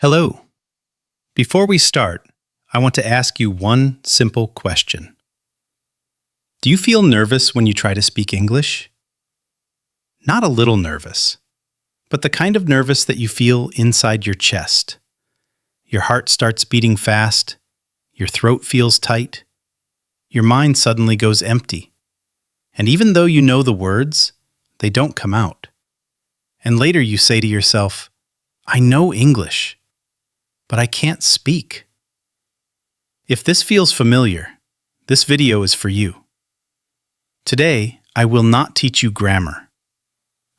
Hello. Before we start, I want to ask you one simple question. Do you feel nervous when you try to speak English? Not a little nervous, but the kind of nervous that you feel inside your chest. Your heart starts beating fast, your throat feels tight, your mind suddenly goes empty. And even though you know the words, they don't come out. And later you say to yourself, I know English, but I can't speak. If this feels familiar, this video is for you. Today, I will not teach you grammar.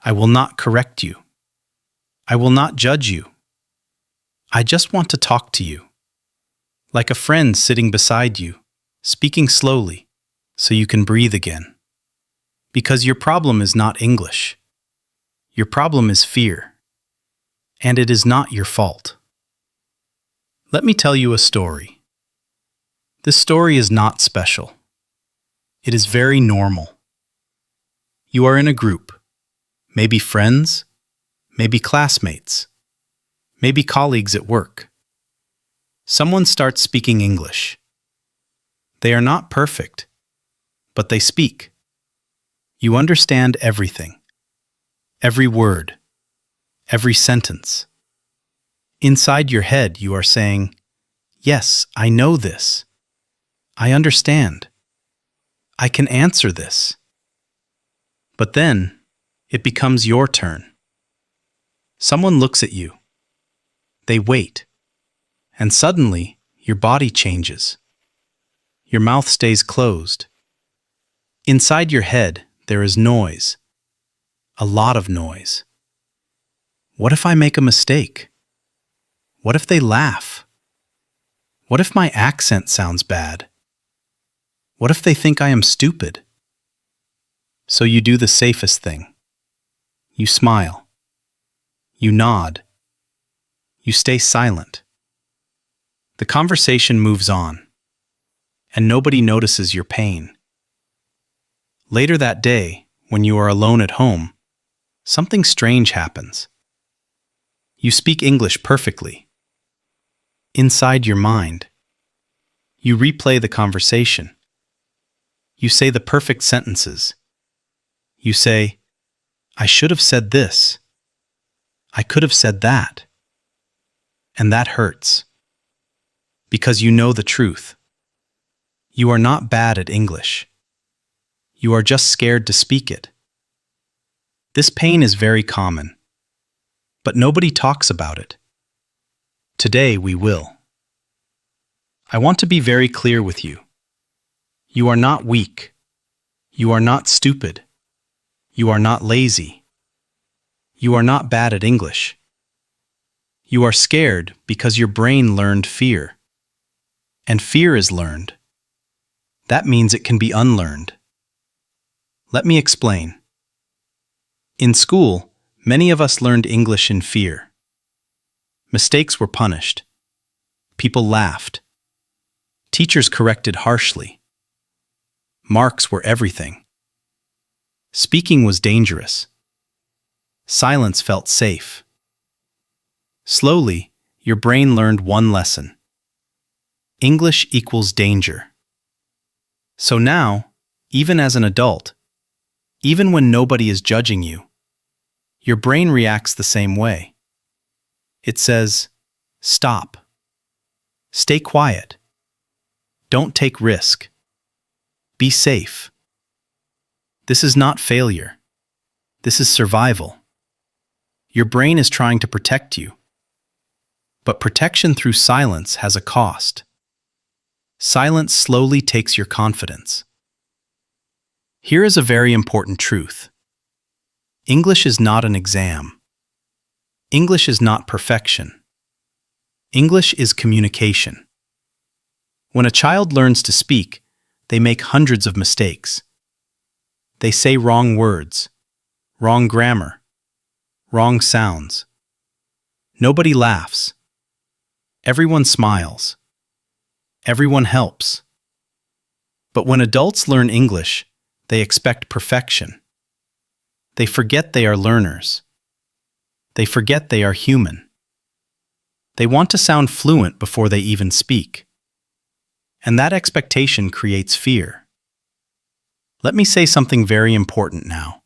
I will not correct you. I will not judge you. I just want to talk to you, like a friend sitting beside you, speaking slowly, so you can breathe again. Because your problem is not English. Your problem is fear. And it is not your fault. Let me tell you a story. This story is not special. It is very normal. You are in a group, maybe friends, maybe classmates, maybe colleagues at work. Someone starts speaking English. They are not perfect, but they speak. You understand everything, every word, every sentence. Inside your head, you are saying, yes, I know this. I understand. I can answer this. But then, it becomes your turn. Someone looks at you. They wait. And suddenly, your body changes. Your mouth stays closed. Inside your head, there is noise. A lot of noise. What if I make a mistake? What if they laugh? What if my accent sounds bad? What if they think I am stupid? So you do the safest thing. You smile. You nod. You stay silent. The conversation moves on, and nobody notices your pain. Later that day, when you are alone at home, something strange happens. You speak English perfectly. Inside your mind, you replay the conversation. You say the perfect sentences. You say, I should have said this. I could have said that. And that hurts. Because you know the truth. You are not bad at English. You are just scared to speak it. This pain is very common, but nobody talks about it. Today we will. I want to be very clear with you. You are not weak. You are not stupid. You are not lazy. You are not bad at English. You are scared because your brain learned fear. And fear is learned. That means it can be unlearned. Let me explain. In school, many of us learned English in fear. Mistakes were punished. People laughed. Teachers corrected harshly. Marks were everything. Speaking was dangerous. Silence felt safe. Slowly, your brain learned one lesson. English equals danger. So now, even as an adult, even when nobody is judging you, your brain reacts the same way. It says, stop. Stay quiet. Don't take risk. Be safe. This is not failure. This is survival. Your brain is trying to protect you. But protection through silence has a cost. Silence slowly takes your confidence. Here is a very important truth. English is not an exam. English is not perfection. English is communication. When a child learns to speak, they make hundreds of mistakes. They say wrong words, wrong grammar, wrong sounds. Nobody laughs. Everyone smiles. Everyone helps. But when adults learn English, they expect perfection. They forget they are learners. They forget they are human. They want to sound fluent before they even speak. And that expectation creates fear. Let me say something very important now.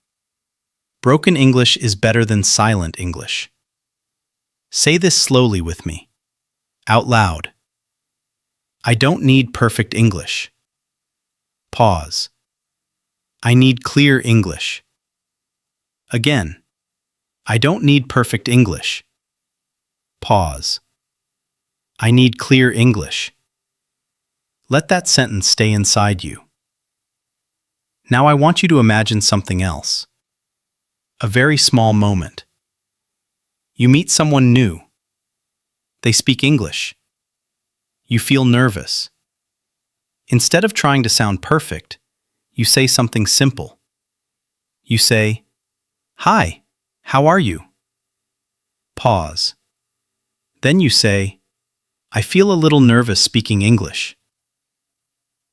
Broken English is better than silent English. Say this slowly with me, out loud. I don't need perfect English. Pause. I need clear English. Again. I don't need perfect English. Pause. I need clear English. Let that sentence stay inside you. Now I want you to imagine something else. A very small moment. You meet someone new. They speak English. You feel nervous. Instead of trying to sound perfect, you say something simple. You say, "Hi, how are you?" Pause. Then you say, "I feel a little nervous speaking English."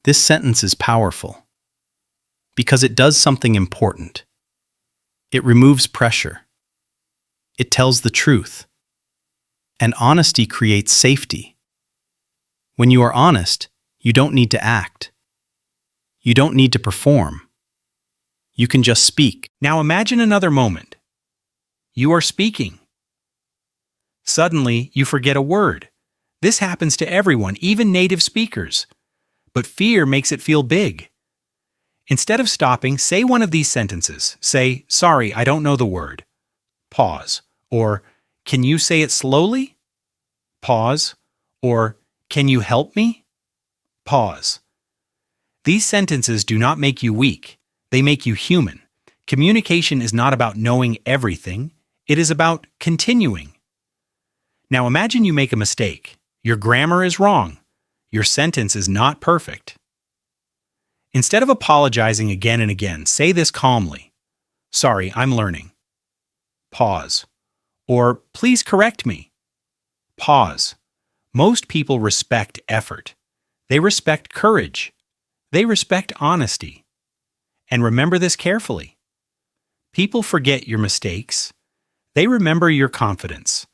This sentence is powerful because it does something important. It removes pressure. It tells the truth. And honesty creates safety. When you are honest, you don't need to act. You don't need to perform. You can just speak. Now imagine another moment. You are speaking. Suddenly, you forget a word. This happens to everyone, even native speakers. But fear makes it feel big. Instead of stopping, say one of these sentences. Say, "Sorry, I don't know the word." Pause. Or, "Can you say it slowly?" Pause. Or, "Can you help me?" Pause. These sentences do not make you weak. They make you human. Communication is not about knowing everything. It is about continuing. Now imagine you make a mistake. Your grammar is wrong. Your sentence is not perfect. Instead of apologizing again and again, say this calmly. "Sorry, I'm learning." Pause. Or, "Please correct me." Pause. Most people respect effort. They respect courage. They respect honesty. And remember this carefully. People forget your mistakes. They remember your confidence.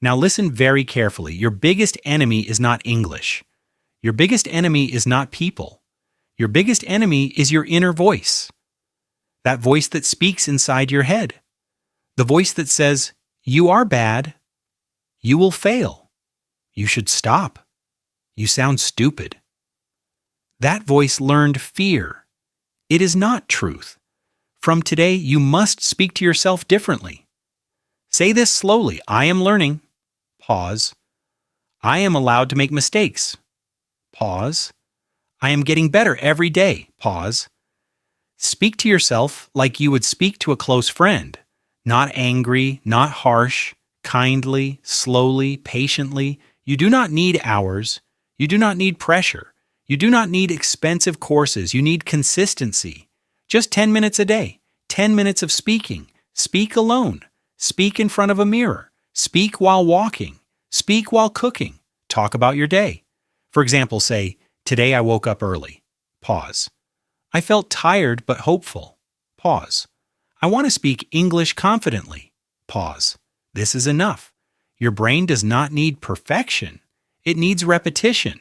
Now listen very carefully. Your biggest enemy is not English. Your biggest enemy is not people. Your biggest enemy is your inner voice. That voice that speaks inside your head. The voice that says, "You are bad. You will fail. You should stop. You sound stupid." That voice learned fear. It is not truth. From today, you must speak to yourself differently. Say this slowly. I am learning. Pause. I am allowed to make mistakes. Pause. I am getting better every day. Pause. Speak to yourself like you would speak to a close friend. Not angry, not harsh, kindly, slowly, patiently. You do not need hours. You do not need pressure. You do not need expensive courses. You need consistency. Just 10 minutes a day. 10 minutes of speaking. Speak alone. Speak in front of a mirror. Speak while walking. Speak while cooking. Talk about your day. For example, say, "Today I woke up early." Pause. I felt tired but hopeful. Pause. I want to speak English confidently. Pause. This is enough. Your brain does not need perfection. It needs repetition.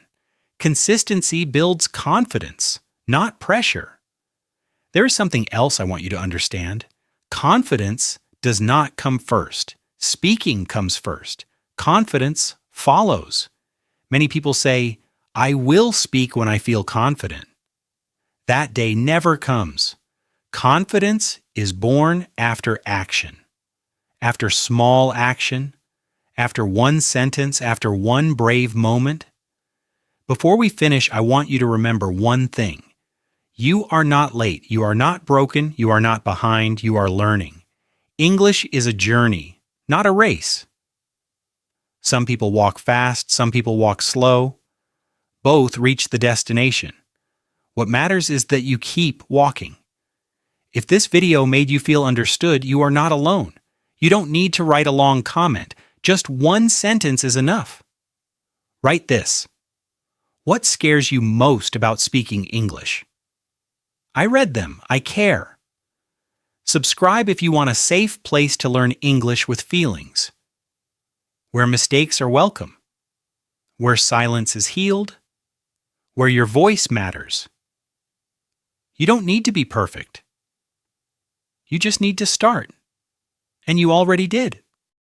Consistency builds confidence, not pressure. There is something else I want you to understand. Confidence does not come first. Speaking comes first. Confidence follows. Many people say, "I will speak when I feel confident." That day never comes. Confidence is born after action. After small action, after one sentence, after one brave moment. Before we finish, I want you to remember one thing. You are not late. You are not broken. You are not behind. You are learning. English is a journey, not a race. Some people walk fast. Some people walk slow. Both reach the destination. What matters is that you keep walking. If this video made you feel understood, you are not alone. You don't need to write a long comment. Just one sentence is enough. Write this. What scares you most about speaking English? I read them. I care. Subscribe if you want a safe place to learn English with feelings. where mistakes are welcome, where silence is healed, where your voice matters. You don't need to be perfect. You just need to start. And you already did.